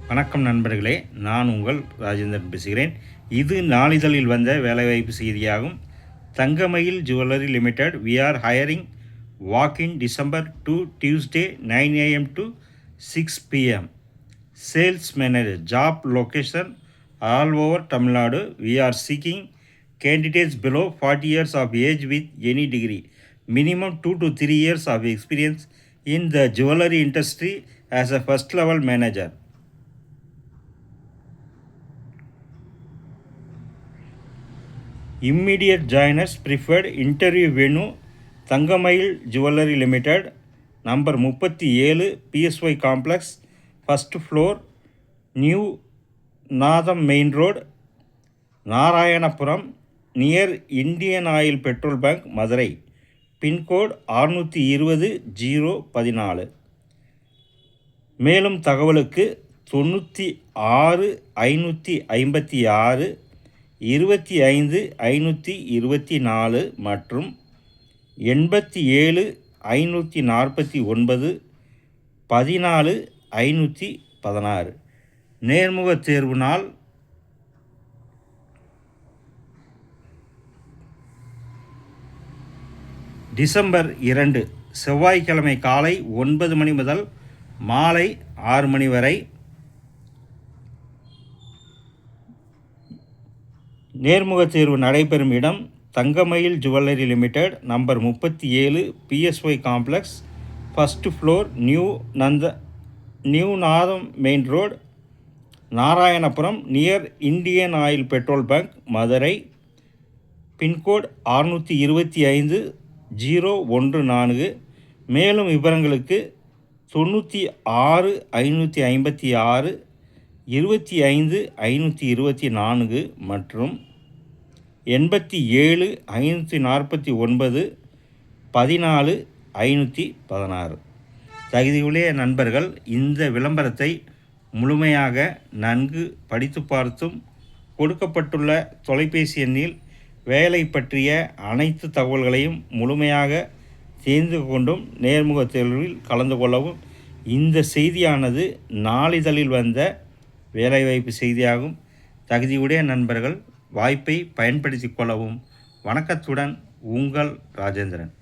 வணக்கம் நண்பர்களே, நான் உங்கள் ராஜேந்திரன் பேசுகிறேன். இது நாளிதழில் வந்த வேலைவாய்ப்பு செய்தியாகும். Thangamayil jewellery limited we are hiring walk in December to Tuesday 9 a.m. to 6 p.m. Sales manager job location all over Tamil Nadu. We are seeking candidates below 40 years of age with any degree. Minimum 2 to 3 years of experience in the jewelry industry as a first level manager. Immediate joiners preferred. Interview venue Thangamayil jewellery limited number 37 PSY complex first floor new Natham main road Narayanapuram near Indian Oil petrol bunk Madurai. Pincode 620-014. மேலும் தகவலுக்கு 96-556 25-524 மற்றும் 87-549 14-516. நேர்முக தேர்வு நாள் December 2 செவ்வாய்க்கிழமை காலை 9 மணி முதல் மாலை 6 மணி வரை. நேர்முக தேர்வு நடைபெறும் இடம் Thangamayil jewellery limited number 37 PSY complex first floor new Natham main road Narayanapuram near Indian Oil petrol bunk Madurai. Pincode 625-014. மேலும் விவரங்களுக்கு 96-556 25-524 மற்றும் 87-549 14-516. தகுதியுடைய நண்பர்கள் இந்த விளம்பரத்தை முழுமையாக நன்கு படித்து பார்த்தும் கொடுக்கப்பட்டுள்ள தொலைபேசி எண்ணில் வேலை பற்றிய அனைத்து தகவல்களையும் முழுமையாக தெரிந்து கொண்டும் நேர்முக தேர்வில் கலந்து கொள்ளவும். இந்த செய்தியானது நாளிதழில் வந்த வேலைவாய்ப்பு செய்தியாகும். தகுதியுடைய நண்பர்கள் வாய்ப்பை பயன்படுத்தி கொள்ளவும். வணக்கத்துடன் உங்கள் ராஜேந்திரன்.